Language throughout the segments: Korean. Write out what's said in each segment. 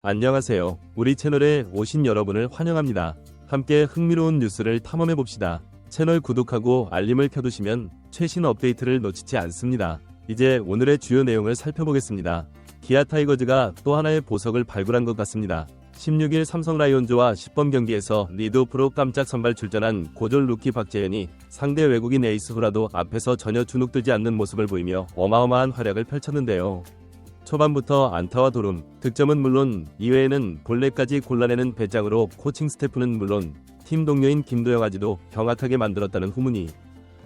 안녕하세요. 우리 채널에 오신 여러분을 환영합니다. 함께 흥미로운 뉴스를 탐험해봅시다. 채널 구독하고 알림을 켜두시면 최신 업데이트를 놓치지 않습니다. 이제 오늘의 주요 내용을 살펴보겠습니다. 기아 타이거즈가 또 하나의 보석을 발굴한 것 같습니다. 16일 삼성 라이온즈와 10번 경기에서 리드오프로 깜짝 선발 출전한 고졸 루키 박재현이 상대 외국인 에이스 후라도 앞에서 전혀 주눅들지 않는 모습을 보이며 어마어마한 활약을 펼쳤는데요. 초반부터 안타와 도룸, 득점은 물론 이외에는 볼넷까지 골라내는 배짱으로 코칭 스태프는 물론 팀 동료인 김도영아지도 경악하게 만들었다는 후문이,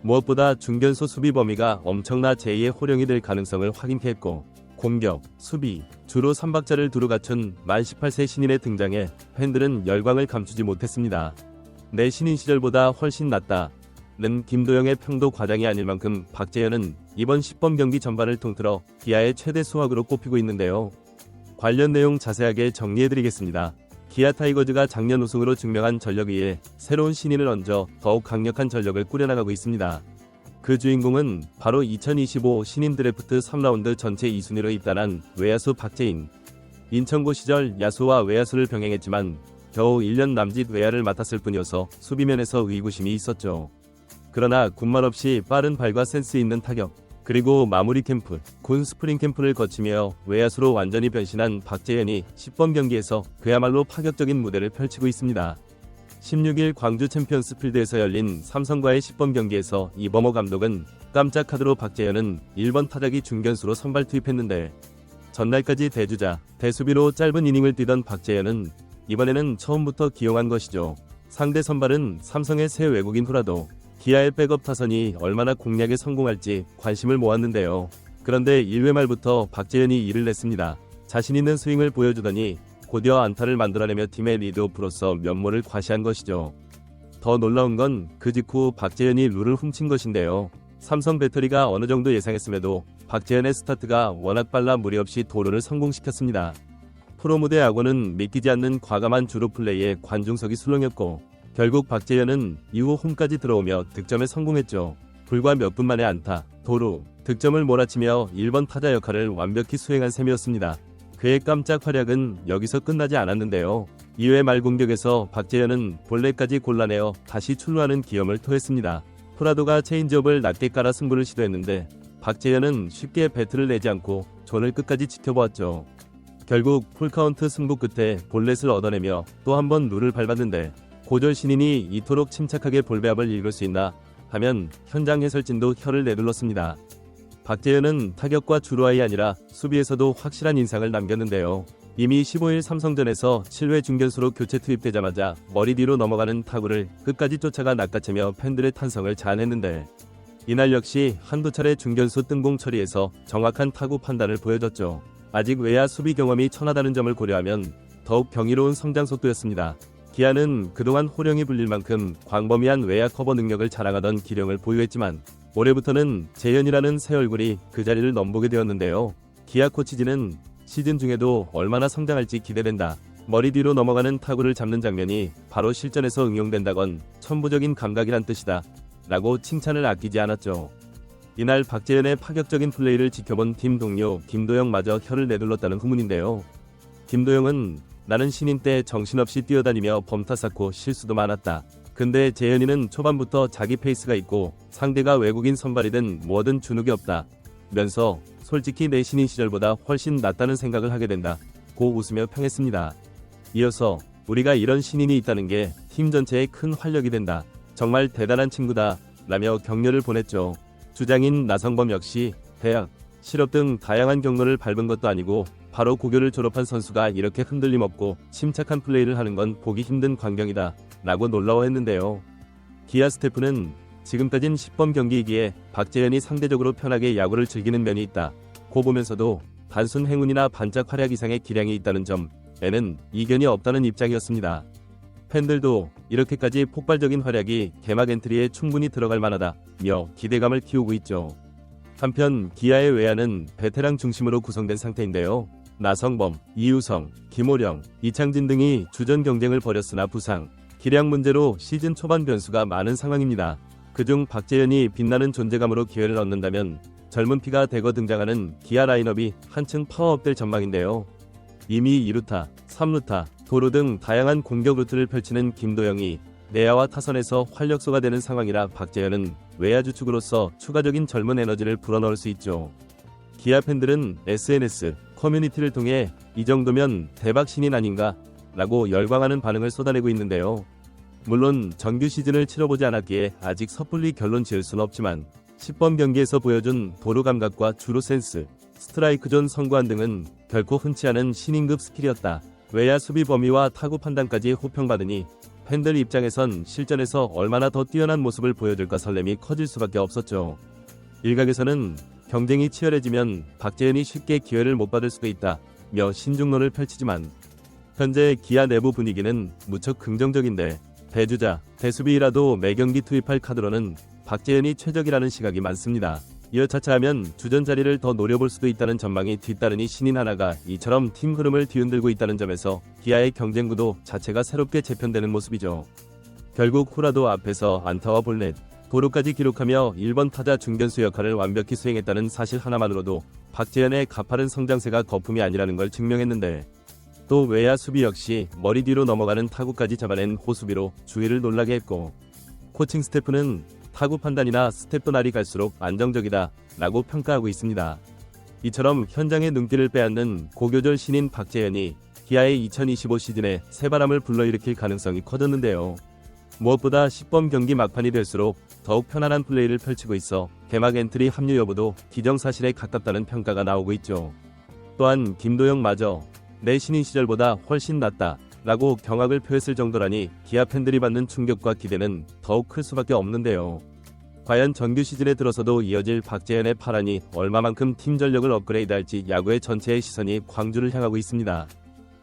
무엇보다 중견수 수비 범위가 엄청나 제2의 호령이 될 가능성을 확인케 했고, 공격, 수비, 주로 3박자를 두루 갖춘 만 18세 신인의 등장에 팬들은 열광을 감추지 못했습니다. 내 신인 시절보다 훨씬 낫다 는 김도영의 평도 과장이 아닐 만큼 박재현은 이번 10번 경기 전반을 통틀어 기아의 최대 수확으로 꼽히고 있는데요. 관련 내용 자세하게 정리해드리겠습니다. 기아 타이거즈가 작년 우승으로 증명한 전력 위에 새로운 신인을 얹어 더욱 강력한 전력을 꾸려나가고 있습니다. 그 주인공은 바로 2025 신인 드래프트 3라운드 전체 2순위로 입단한 외야수 박재인. 인천고 시절 야수와 외야수를 병행했지만 겨우 1년 남짓 외야를 맡았을 뿐이어서 수비면에서 의구심이 있었죠. 그러나 군말 없이 빠른 발과 센스 있는 타격, 그리고 마무리 캠프, 군 스프링 캠프를 거치며 외야수로 완전히 변신한 박재현이 10번 경기에서 그야말로 파격적인 무대를 펼치고 있습니다. 16일 광주 챔피언스 필드에서 열린 삼성과의 10번 경기에서 이범호 감독은 깜짝 카드로 박재현은 1번 타자기 중견수로 선발 투입했는데, 전날까지 대주자, 대수비로 짧은 이닝을 뛰던 박재현은 이번에는 처음부터 기용한 것이죠. 상대 선발은 삼성의 새 외국인 후라도, 기아의 백업 타선이 얼마나 공략에 성공할지 관심을 모았는데요. 그런데 1회 말부터 박재현이 일을 냈습니다. 자신 있는 스윙을 보여주더니 곧이어 안타를 만들어내며 팀의 리드오프로서 면모를 과시한 것이죠. 더 놀라운 건 그 직후 박재현이 룰을 훔친 것인데요. 삼성 배터리가 어느 정도 예상했음에도 박재현의 스타트가 워낙 빨라 무리 없이 도루를 성공시켰습니다. 프로 무대 야구는 믿기지 않는 과감한 주루 플레이에 관중석이 술렁였고, 결국 박재현은 이후 홈까지 들어오며 득점에 성공했죠. 불과 몇 분 만에 안타, 도루, 득점을 몰아치며 1번 타자 역할을 완벽히 수행한 셈이었습니다. 그의 깜짝 활약은 여기서 끝나지 않았는데요. 2회 말 공격에서 박재현은 볼넷까지 골라내어 다시 출루하는 기염을 토했습니다. 후라도가 체인지업을 낮게 깔아 승부를 시도했는데 박재현은 쉽게 배트를 내지 않고 존을 끝까지 지켜보았죠. 결국 풀카운트 승부 끝에 볼넷을 얻어내며 또 한 번 룰을 밟았는데, 고졸 신인이 이토록 침착하게 볼배합을 읽을 수 있나 하면 현장 해설진도 혀를 내둘렀습니다. 박재현은 타격과 주루아이 아니라 수비에서도 확실한 인상을 남겼는데요. 이미 15일 삼성전에서 7회 중견수로 교체 투입되자마자 머리 뒤로 넘어가는 타구를 끝까지 쫓아가 낚아채며 팬들의 탄성을 자아냈는데, 이날 역시 한두 차례 중견수 뜬공 처리에서 정확한 타구 판단을 보여줬죠. 아직 외야 수비 경험이 천하다는 점을 고려하면 더욱 경이로운 성장 속도였습니다. 기아는 그동안 호령이 불릴 만큼 광범위한 외야 커버 능력을 자랑하던 기령을 보유했지만 올해부터는 재현이라는 새 얼굴이 그 자리를 넘보게 되었는데요. 기아 코치진은 시즌 중에도 얼마나 성장할지 기대된다, 머리 뒤로 넘어가는 타구를 잡는 장면이 바로 실전에서 응용된다건 천부적인 감각이란 뜻이다 라고 칭찬을 아끼지 않았죠. 이날 박재현의 파격적인 플레이를 지켜본 팀 동료 김도영마저 혀를 내둘렀다는 후문인데요. 김도영은 나는 신인 때 정신없이 뛰어다니며 범타 쌓고 실수도 많았다. 근데 재현이는 초반부터 자기 페이스가 있고 상대가 외국인 선발이든 뭐든 주눅이 없다 면서 솔직히 내 신인 시절보다 훨씬 낫다는 생각을 하게 된다 고 웃으며 평했습니다. 이어서 우리가 이런 신인이 있다는 게 팀 전체에 큰 활력이 된다, 정말 대단한 친구다 라며 격려를 보냈죠. 주장인 나성범 역시 대학, 실업 등 다양한 경로를 밟은 것도 아니고 바로 고교를 졸업한 선수가 이렇게 흔들림 없고 침착한 플레이를 하는 건 보기 힘든 광경이다 라고 놀라워했는데요. 기아 스태프는 지금까진 10번 경기이기에 박재현이 상대적으로 편하게 야구를 즐기는 면이 있다 고 보면서도 단순 행운이나 반짝 활약 이상의 기량이 있다는 점에는 이견이 없다는 입장이었습니다. 팬들도 이렇게까지 폭발적인 활약이 개막 엔트리에 충분히 들어갈 만하다며 기대감을 키우고 있죠. 한편 기아의 외야는 베테랑 중심으로 구성된 상태인데요. 나성범, 이우성, 김호령, 이창진 등이 주전 경쟁을 벌였으나 부상, 기량 문제로 시즌 초반 변수가 많은 상황입니다. 그중 박재현이 빛나는 존재감으로 기회를 얻는다면 젊은 피가 대거 등장하는 기아 라인업이 한층 파워업될 전망인데요. 이미 2루타, 3루타, 도루 등 다양한 공격 루트를 펼치는 김도영이 내야와 타선에서 활력소가 되는 상황이라 박재현은 외야 주축으로서 추가적인 젊은 에너지를 불어넣을 수 있죠. 기아 팬들은 SNS, 커뮤니티를 통해 이 정도면 대박 신인 아닌가? 라고 열광하는 반응을 쏟아내고 있는데요. 물론 정규 시즌을 치러보지 않았기에 아직 섣불리 결론 지을 수는 없지만 10번 경기에서 보여준 도루 감각과 주루 센스, 스트라이크 존 선구안 등은 결코 흔치 않은 신인급 스킬이었다. 외야 수비 범위와 타구 판단까지 호평받으니 팬들 입장에선 실전에서 얼마나 더 뛰어난 모습을 보여줄까 설렘이 커질 수밖에 없었죠. 일각에서는 경쟁이 치열해지면 박재현이 쉽게 기회를 못 받을 수도 있다며 신중론을 펼치지만 현재 기아 내부 분위기는 무척 긍정적인데 대주자, 대수비라도 매경기 투입할 카드로는 박재현이 최적이라는 시각이 많습니다. 이어 차차하면 주전 자리를 더 노려볼 수도 있다는 전망이 뒤따르니 신인 하나가 이처럼 팀 흐름을 뒤흔들고 있다는 점에서 기아의 경쟁 구도 자체가 새롭게 재편되는 모습이죠. 결국 후라도 앞에서 안타와 볼넷, 도루까지 기록하며 1번 타자 중견수 역할을 완벽히 수행했다는 사실 하나만으로도 박재현의 가파른 성장세가 거품이 아니라는 걸 증명했는데 또 외야 수비 역시 머리 뒤로 넘어가는 타구까지 잡아낸 호수비로 주위를 놀라게 했고 코칭 스태프는 타구 판단이나 스텝도 날이 갈수록 안정적이다 라고 평가하고 있습니다. 이처럼 현장의 눈길을 빼앗는 고교절 신인 박재현이 기아의 2025 시즌에 새바람을 불러일으킬 가능성이 커졌는데요. 무엇보다 10번 경기 막판이 될수록 더욱 편안한 플레이를 펼치고 있어 개막 엔트리 합류 여부도 기정사실에 가깝다는 평가가 나오고 있죠. 또한 김도영마저 내 신인 시절보다 훨씬 낫다 라고 경악을 표했을 정도라니 기아 팬들이 받는 충격과 기대는 더욱 클 수밖에 없는데요. 과연 정규 시즌에 들어서도 이어질 박재현의 파란이 얼마만큼 팀 전력을 업그레이드할지 야구의 전체의 시선이 광주를 향하고 있습니다.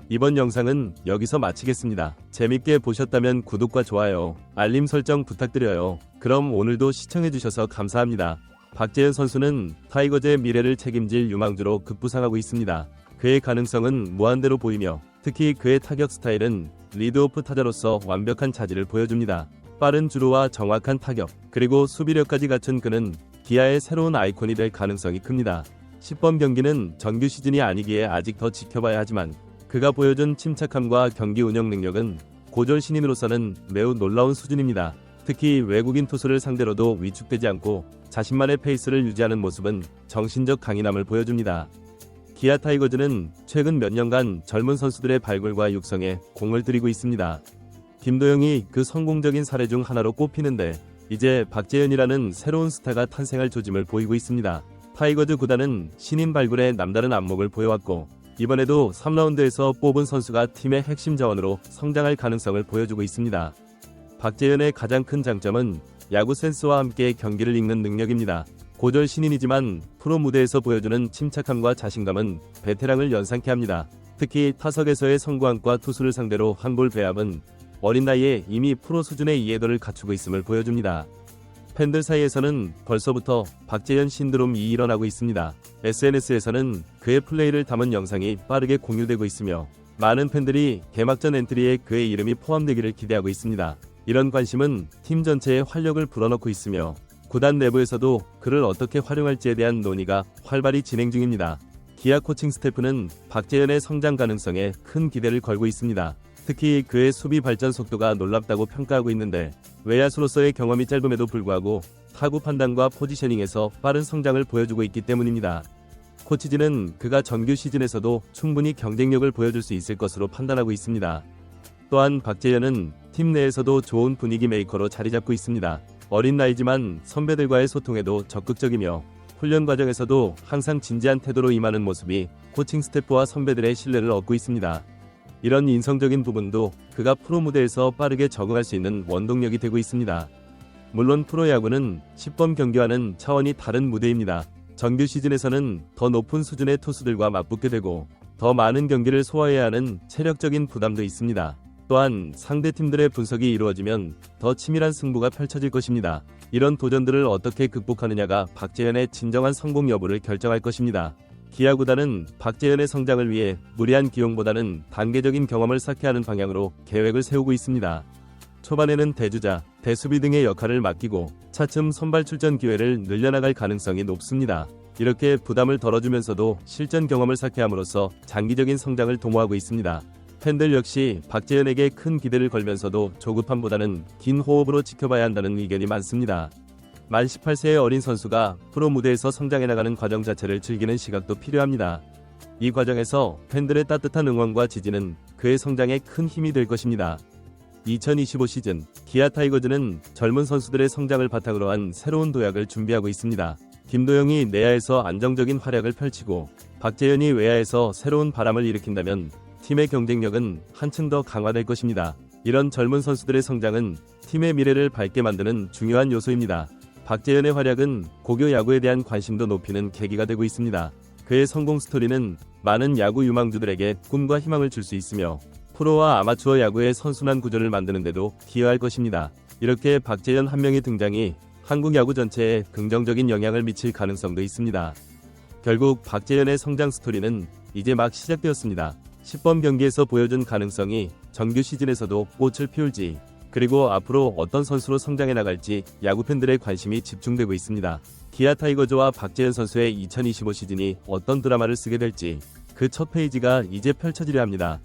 이번 영상은 여기서 마치겠습니다. 재밌게 보셨다면 구독과 좋아요, 알림 설정 부탁드려요. 그럼 오늘도 시청해주셔서 감사합니다. 박재현 선수는 타이거즈의 미래를 책임질 유망주로 급부상하고 있습니다. 그의 가능성은 무한대로 보이며 특히 그의 타격 스타일은 리드오프 타자로서 완벽한 차지를 보여줍니다. 빠른 주루와 정확한 타격, 그리고 수비력까지 갖춘 그는 기아의 새로운 아이콘이 될 가능성이 큽니다. 10번 경기는 정규 시즌이 아니기에 아직 더 지켜봐야 하지만 그가 보여준 침착함과 경기 운영 능력은 고졸 신인으로서는 매우 놀라운 수준입니다. 특히 외국인 투수를 상대로도 위축되지 않고 자신만의 페이스를 유지하는 모습은 정신적 강인함을 보여줍니다. 기아 타이거즈는 최근 몇 년간 젊은 선수들의 발굴과 육성에 공을 들이고 있습니다. 김도영이 그 성공적인 사례 중 하나로 꼽히는데 이제 박재현이라는 새로운 스타가 탄생할 조짐을 보이고 있습니다. 타이거즈 구단은 신인 발굴에 남다른 안목을 보여왔고 이번에도 3라운드에서 뽑은 선수가 팀의 핵심 자원으로 성장할 가능성을 보여주고 있습니다. 박재현의 가장 큰 장점은 야구 센스와 함께 경기를 읽는 능력입니다. 고졸 신인이지만 프로 무대에서 보여주는 침착함과 자신감은 베테랑을 연상케 합니다. 특히 타석에서의 성구안과 투수를 상대로 한 볼 배합은 어린 나이에 이미 프로 수준의 이해도를 갖추고 있음을 보여줍니다. 팬들 사이에서는 벌써부터 박재현 신드롬이 일어나고 있습니다. SNS에서는 그의 플레이를 담은 영상이 빠르게 공유되고 있으며 많은 팬들이 개막전 엔트리에 그의 이름이 포함되기를 기대하고 있습니다. 이런 관심은 팀 전체에 활력을 불어넣고 있으며 구단 내부에서도 그를 어떻게 활용할지에 대한 논의가 활발히 진행 중입니다. 기아 코칭 스태프는 박재현의 성장 가능성에 큰 기대를 걸고 있습니다. 특히 그의 수비 발전 속도가 놀랍다고 평가하고 있는데 외야수로서의 경험이 짧음에도 불구하고 타구 판단과 포지셔닝에서 빠른 성장을 보여주고 있기 때문입니다. 코치진은 그가 정규 시즌에서도 충분히 경쟁력을 보여줄 수 있을 것으로 판단하고 있습니다. 또한 박재현은 팀 내에서도 좋은 분위기 메이커로 자리 잡고 있습니다. 어린 나이지만 선배들과의 소통에도 적극적이며 훈련 과정에서도 항상 진지한 태도로 임하는 모습이 코칭 스태프와 선배들의 신뢰를 얻고 있습니다. 이런 인성적인 부분도 그가 프로 무대에서 빠르게 적응할 수 있는 원동력이 되고 있습니다. 물론 프로야구는 10번 경기와는 차원이 다른 무대입니다. 정규 시즌에서는 더 높은 수준의 투수들과 맞붙게 되고 더 많은 경기를 소화해야 하는 체력적인 부담도 있습니다. 또한 상대 팀들의 분석이 이루어지면 더 치밀한 승부가 펼쳐질 것입니다. 이런 도전들을 어떻게 극복하느냐가 박재현의 진정한 성공 여부를 결정할 것입니다. 기아 구단은 박재현의 성장을 위해 무리한 기용보다는 단계적인 경험을 쌓게 하는 방향으로 계획을 세우고 있습니다. 초반에는 대주자, 대수비 등의 역할을 맡기고 차츰 선발 출전 기회를 늘려나갈 가능성이 높습니다. 이렇게 부담을 덜어주면서도 실전 경험을 쌓게 함으로써 장기적인 성장을 도모하고 있습니다. 팬들 역시 박재현에게 큰 기대를 걸면서도 조급함보다는 긴 호흡으로 지켜봐야 한다는 의견이 많습니다. 만 18세의 어린 선수가 프로 무대에서 성장해 나가는 과정 자체를 즐기는 시각도 필요합니다. 이 과정에서 팬들의 따뜻한 응원과 지지는 그의 성장에 큰 힘이 될 것입니다. 2025 시즌 기아 타이거즈는 젊은 선수들의 성장을 바탕으로 한 새로운 도약을 준비하고 있습니다. 김도영이 내야에서 안정적인 활약을 펼치고 박재현이 외야에서 새로운 바람을 일으킨다면 팀의 경쟁력은 한층 더 강화될 것입니다. 이런 젊은 선수들의 성장은 팀의 미래를 밝게 만드는 중요한 요소입니다. 박재현의 활약은 고교 야구에 대한 관심도 높이는 계기가 되고 있습니다. 그의 성공 스토리는 많은 야구 유망주들에게 꿈과 희망을 줄 수 있으며 프로와 아마추어 야구의 선순환 구조를 만드는 데도 기여할 것입니다. 이렇게 박재현 한 명의 등장이 한국 야구 전체에 긍정적인 영향을 미칠 가능성도 있습니다. 결국 박재현의 성장 스토리는 이제 막 시작되었습니다. 10번 경기에서 보여준 가능성이 정규 시즌에서도 꽃을 피울지, 그리고 앞으로 어떤 선수로 성장해 나갈지 야구 팬들의 관심이 집중되고 있습니다. 기아 타이거즈와 박재현 선수의 2025 시즌이 어떤 드라마를 쓰게 될지 그 첫 페이지가 이제 펼쳐지려 합니다.